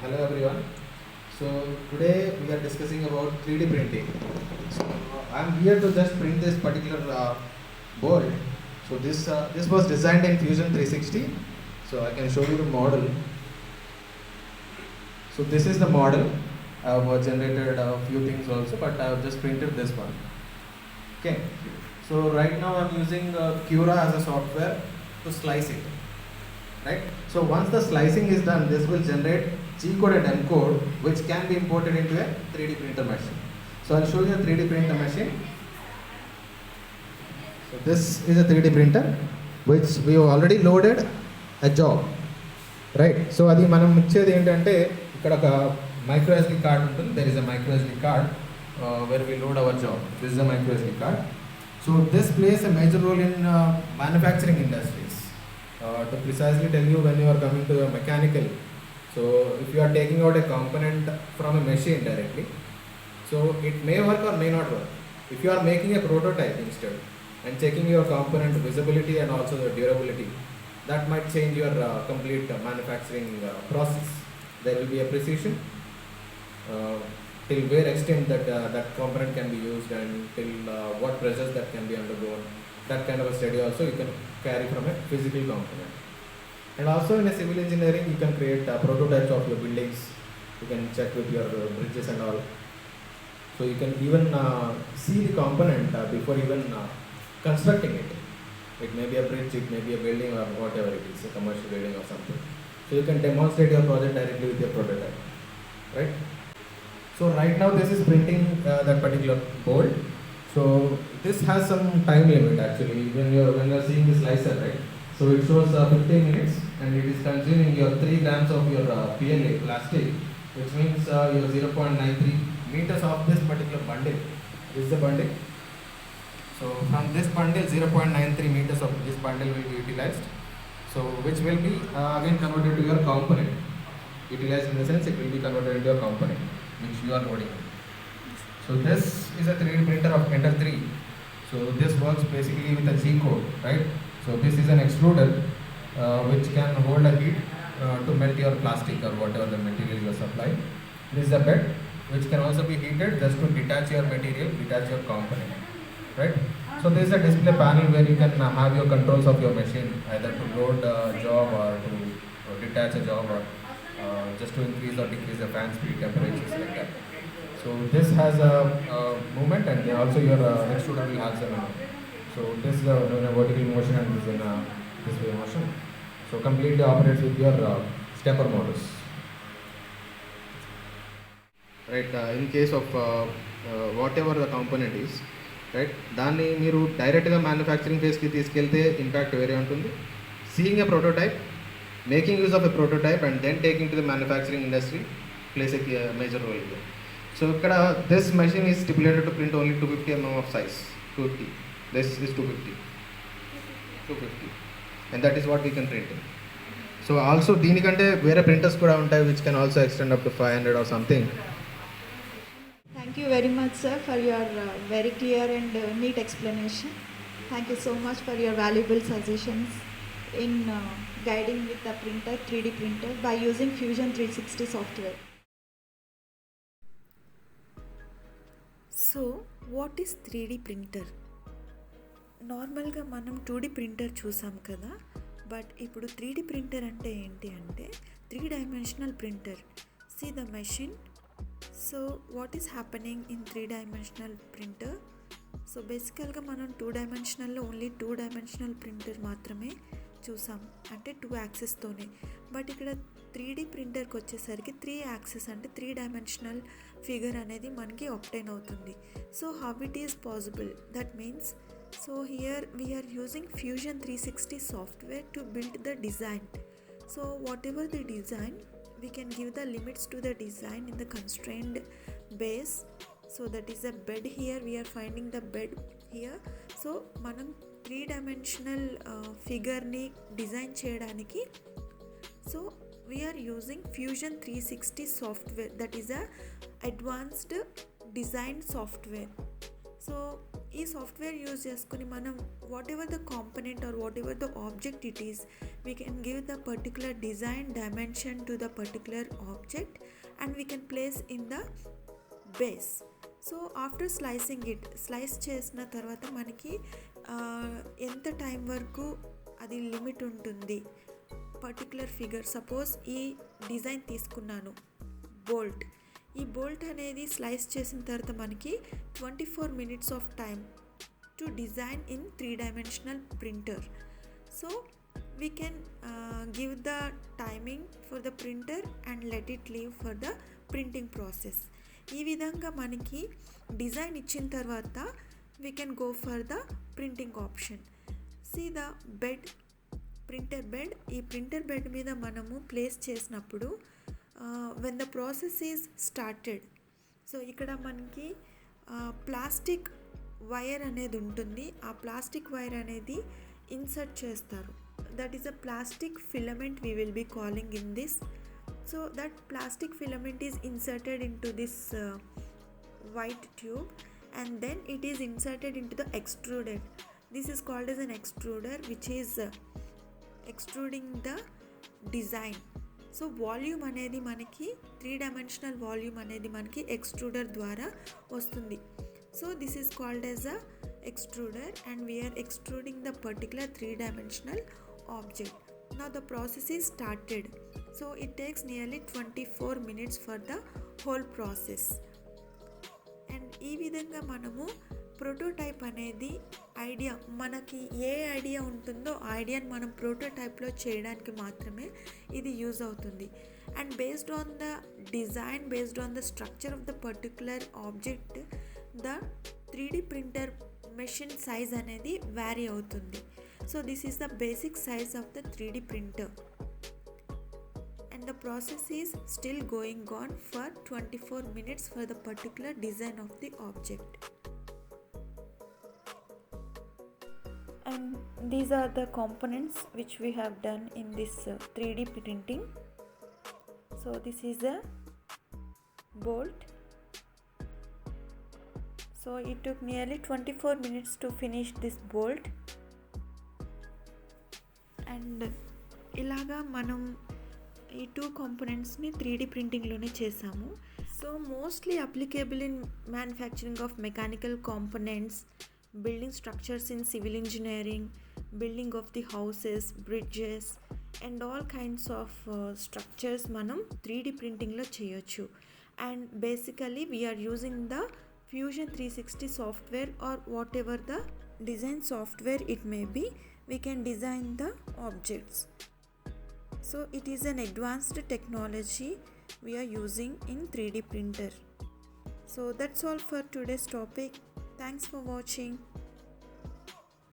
Hello everyone. So today we are discussing about 3D printing. So I am here to just print this particular board. So this was designed in Fusion 360. So I can show you the model. So this is the model. I have generated a few things also, but I have just printed this one. Okay. So right now I am using Cura as a software to slice it. Right? So once the slicing is done, this will generate G code and M code, which can be imported into a 3D printer machine. So I'll show you a 3D printer machine. So this is a 3D printer, which we have already loaded a job. Right? So అది మనం ఇచ్చేది ఏంటంటే ఇక్కడ ఒక micro SD card ఉంటుంది. There is a micro SD card where we load our job. This is a micro SD card. So this plays a major role in manufacturing industries. To precisely tell you, when you are coming to a mechanical, so if you are taking out a component from a machine directly, so it may work or may not work. If you are making a prototype instead and checking your component visibility and also the durability, that might change your complete manufacturing process. There will be a precision till where extent that component can be used and till what pressures that can be undergone. That kind of a study also you can carry from a physical component. And also in a civil engineering, you can create prototypes of your buildings. You can check with your bridges and all. So you can even see the component before even constructing it. It may be a bridge, it may be a building or whatever it is, a commercial building or something. So you can demonstrate your project directly with your prototype, right? So right now this is printing that particular board. So this has some time limit actually when you're seeing the slicer, right? So it shows 15 minutes and it is consuming your 3 grams of your PLA plastic, which means your 0.93 meters of this particular bundle. This is the bundle. So from this bundle, 0.93 meters of this bundle will be utilized. So which will be again converted to your component. Utilized in the sense it will be converted into a component which you are loading. So this is a 3D printer of Ender 3. So this works basically with a G code, right? So this is an extruder which can hold a heat to melt your plastic or whatever the material you are supplying. This is a bed which can also be heated just to detach your material, detach your component, right? So this is a display panel where you can have your controls of your machine, either to load a job or to detach a job or just to increase or decrease the fan speed, temperatures like that. So this has a movement and also your extruder will have some. So this is in a vertical motion and this is in a this way motion. So completely operates with your stepper motors. Right, in case of whatever the component is, right, దాన్ని మీరు డైరెక్ట్గా manufacturing ఫేస్కి తీసుకెళ్తే impact వేరే ఉంటుంది. Seeing a prototype, making use of a prototype and then taking to the manufacturing industry place a major role ఇది. So this machine is stipulated to print only 250 mm of size. 250. This is 250, and that is what we can print in. So also దీనికంటే వేరే printers కూడా ఉంటాయి which can also extend up to 500 or something. Thank you very much, sir, for your very clear and neat explanation. Thank you so much for your valuable suggestions in guiding with the printer, 3D printer by using Fusion 360 software. So what is 3D printer? నార్మల్గా మనం 2D printer చూసాం కదా, but ఇప్పుడు 3D printer అంటే ఏంటి అంటే 3 dimensional printer. See the machine. So what is happening in 3 dimensional printer? So బేసికల్గా మనం 2 డైమెన్షనల్లో ఓన్లీ 2 డైమెన్షనల్ ప్రింటర్ మాత్రమే చూసాం, అంటే 2 యాక్సెస్తోనే. బట్ ఇక్కడ 3D ప్రింటర్కి వచ్చేసరికి 3 యాక్సెస్ అంటే 3 డైమెన్షనల్ ఫిగర్ అనేది మనకి ఆబ్టైన్ అవుతుంది. So how it is possible? That means so here we are using Fusion 360 software to build the design. So whatever the design, we can give the limits to the design in the constrained base. So that is a bed. Here we are finding the bed here. So మనం 3 dimensional ఫిగర్ని design చేయడానికి so we are using Fusion 360 software, that is a advanced design software. So ఈ software use చేసుకుని మనం what ever the component are what ever the object it is, we can give the particular design dimension to the particular object and we can place in the base. So after slicing it, slice చేసిన తర్వాత మనకి ఎంత time వరకు అది limit ఉంటుంది, particular figure. Suppose ఈ design తీసుకున్నాను, bolt. ఈ బోల్ట్ అనేది స్లైస్ చేసిన తర్వాత మనకి 24 minutes of time to design in 3-dimensional printer. So we can give the timing for the printer and let it leave for the printing process. ఈ విధంగా మనకి డిజైన్ ఇచ్చిన తర్వాత we can go for the printing option. See the bed, printer bed. ఈ printer bed మీద మనము place చేసినప్పుడు when the process is started, so ఇక్కడ మనకి ప్లాస్టిక్ వైర్ అనేది ఉంటుంది. ఆ ప్లాస్టిక్ వైర్ అనేది ఇన్సర్ట్ చేస్తారు. That is a plastic filament we will be calling in this. So that plastic filament is inserted into this white tube and then it is inserted into the extruder. This is called as an extruder, which is extruding the design. So volume అనేది మనకి 3-dimensional volume అనేది మనకి extruder ద్వారా వస్తుంది. So this is called as a extruder and we're extruding the particular 3-dimensional object. Now the process is started. So it takes nearly 24 minutes for the whole process. And ఈ విధంగా మనము prototype అనేది idea, మనకి ఏ idea ఉంటుందో ఆ ఐడియాని మనం ప్రోటోటైప్లో చేయడానికి మాత్రమే ఇది యూజ్ అవుతుంది. And based on the design, based on the structure of the particular object, the 3D printer machine size అనేది వ్యారీ అవుతుంది. So this is the basic size of the 3D printer and the process is still going on for 24 minutes for the particular design of the object. And these are the components which we have done in this 3D printing. So this is a bolt. So it took nearly 24 minutes to finish this bolt. And ఇలాగా మనం ఈ 2 కాంపోనెంట్స్ని 3D ప్రింటింగ్లోనే చేసాము. So mostly applicable in manufacturing of mechanical components, building structures in civil engineering, building of the houses, bridges and all kinds of structures మనం 3D ప్రింటింగ్లో చేయొచ్చు. And basically we are using the Fusion 360 software or whatever the design software it may be, we can design the objects. So it is an advanced technology we are using in 3D printer. So that's all for today's topic. Thanks for watching.